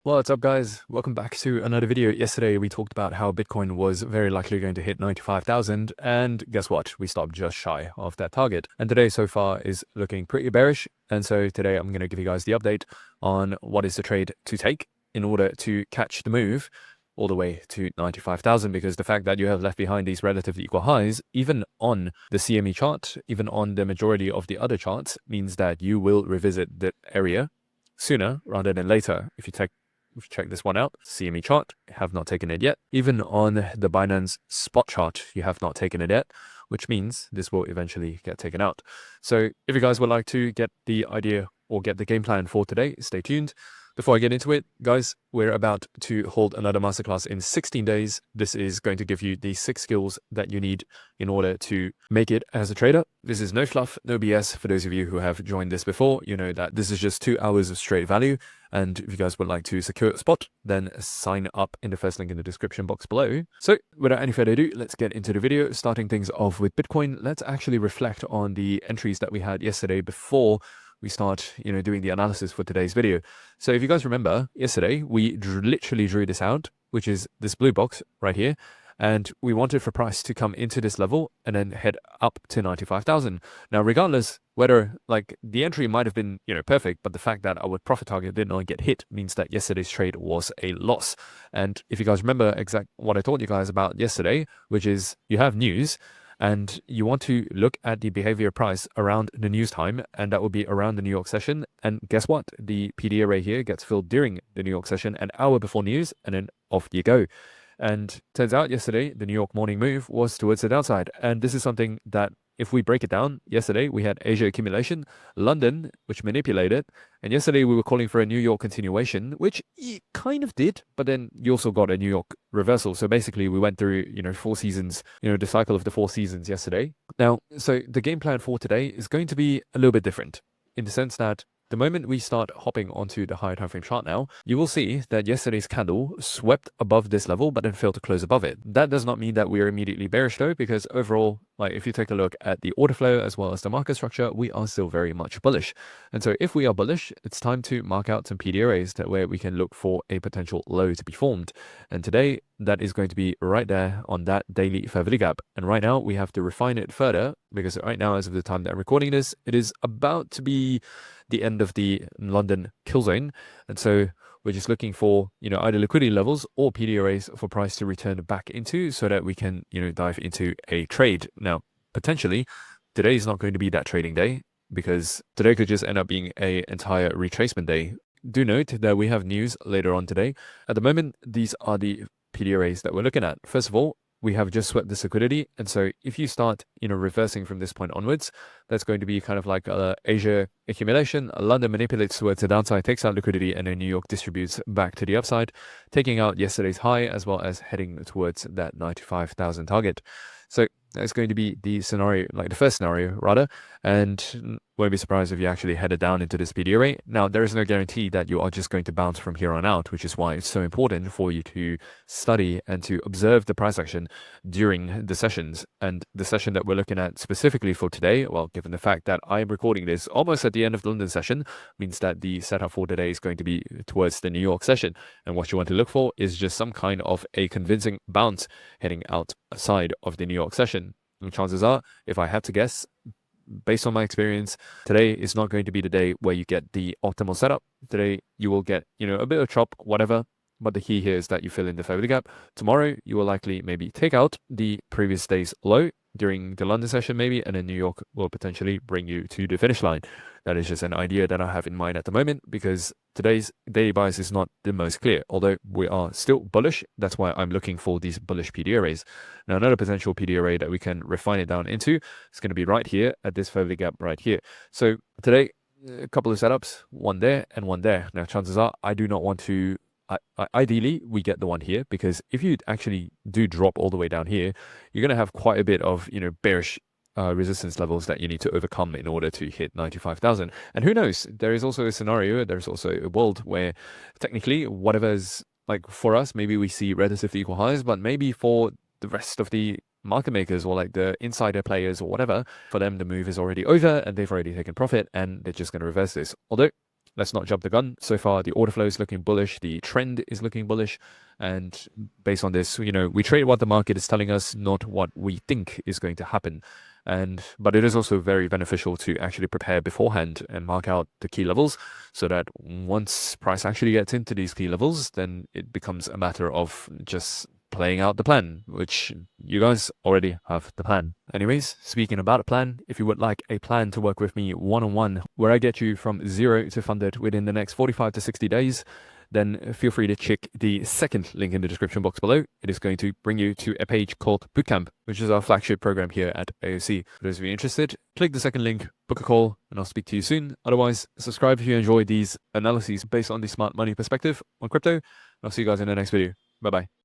What's up, guys? Welcome back to another video. Yesterday we talked about how Bitcoin was very likely going to hit 95,000, and guess what? We stopped just shy of that target. And today so far is looking pretty bearish. And so today I'm going to give you guys the update on what is the trade to take in order to catch the move all the way to 95,000, because the fact that you have left behind these relatively equal highs, even on the CME chart, even on the majority of the other charts, means that you will revisit the area sooner rather than later. If you check this one out, CME chart, have not taken it yet. Even on the Binance spot chart, you have not taken it yet, which means this will eventually get taken out. So if you guys would like to get the idea or get the game plan for today, stay tuned. Before I get into it, guys, we're about to hold another masterclass in 16 days. This is going to give you the 6 skills that you need in order to make it as a trader. This is no fluff, no BS. For those of you who have joined this before, you know that this is just 2 hours of straight value. And if you guys would like to secure a spot, then sign up in the first link in the description box below. So without any further ado, let's get into the video. Starting things off with Bitcoin, let's actually reflect on the entries that we had yesterday before we start, doing the analysis for today's video. So if you guys remember, yesterday, we literally drew this out, which is this blue box right here. And we wanted for price to come into this level and then head up to 95,000. Now, regardless whether the entry might have been, perfect, but the fact that our profit target did not get hit means that yesterday's trade was a loss. And if you guys remember what I told you guys about yesterday, which is you have news, and you want to look at the behavior price around the news time, and that will be around the New York session. And guess what? The PD array here gets filled during the New York session, an hour before news, and then off you go. And turns out yesterday, the New York morning move was towards the downside. And this is something that, if we break it down, yesterday we had Asia accumulation, London, which manipulated, and yesterday we were calling for a New York continuation, which it kind of did, but then you also got a New York reversal. So basically we went through, 4 seasons, the cycle of the 4 seasons yesterday. Now, so the game plan for today is going to be a little bit different in the sense that the moment we start hopping onto the higher time frame chart now, you will see that yesterday's candle swept above this level, but then failed to close above it. That does not mean that we are immediately bearish though, because overall, if you take a look at the order flow as well as the market structure, we are still very much bullish. And so if we are bullish, it's time to mark out some PD arrays that where we can look for a potential low to be formed. And today, that is going to be right there on that daily fair value gap. And right now, we have to refine it further, because right now, as of the time that I'm recording this, it is about to be the end of the London kill zone. And so we're just looking for, either liquidity levels or PD arrays for price to return back into so that we can, dive into a trade. Now, potentially, today is not going to be that trading day, because today could just end up being an entire retracement day. Do note that we have news later on today. At the moment, these are the PD arrays that we're looking at. First of all, we have just swept this liquidity. And so if you start, reversing from this point onwards, that's going to be kind of like Asia accumulation. London manipulates towards the downside, takes out liquidity, and then New York distributes back to the upside, taking out yesterday's high as well as heading towards that 95,000 target. So that's going to be the scenario, the first scenario rather, and won't be surprised if you actually headed down into this PD array. Now, there is no guarantee that you are just going to bounce from here on out, which is why it's so important for you to study and to observe the price action during the sessions. And the session that we're looking at specifically for today, well, given the fact that I am recording this almost at the end of the London session, means that the setup for today is going to be towards the New York session. And what you want to look for is just some kind of a convincing bounce heading outside of the New York session. And chances are, if I had to guess, based on my experience, today is not going to be the day where you get the optimal setup. Today, you will get, a bit of chop, whatever. But the key here is that you fill in the fair value gap. Tomorrow, you will likely maybe take out the previous day's low during the London session maybe, and then New York will potentially bring you to the finish line. That is just an idea that I have in mind at the moment, because today's daily bias is not the most clear, although we are still bullish. That's why I'm looking for these bullish PD arrays. Now, another potential PD array that we can refine it down into is going to be right here at this fair value gap right here. So today, a couple of setups, one there and one there. Now, chances are I do not want to ideally, we get the one here, because if you actually do drop all the way down here, you're going to have quite a bit of, bearish resistance levels that you need to overcome in order to hit 95,000. And who knows, there is also a scenario, there's also a world where technically whatever's for us, maybe we see relatively equal highs, but maybe for the rest of the market makers or the insider players or whatever, for them the move is already over and they've already taken profit and they're just going to reverse this. Although, let's not jump the gun. So far, the order flow is looking bullish. The trend is looking bullish. And based on this, we trade what the market is telling us, not what we think is going to happen. But it is also very beneficial to actually prepare beforehand and mark out the key levels so that once price actually gets into these key levels, then it becomes a matter of just playing out the plan, which you guys already have the plan. Anyways, speaking about a plan, if you would like a plan to work with me one-on-one, where I get you from 0 to funded within the next 45 to 60 days, then feel free to check the second link in the description box below. It is going to bring you to a page called Bootcamp, which is our flagship program here at AOC. For those of you interested, click the second link, book a call, and I'll speak to you soon. Otherwise, subscribe if you enjoy these analyses based on the smart money perspective on crypto. I'll see you guys in the next video. Bye-bye.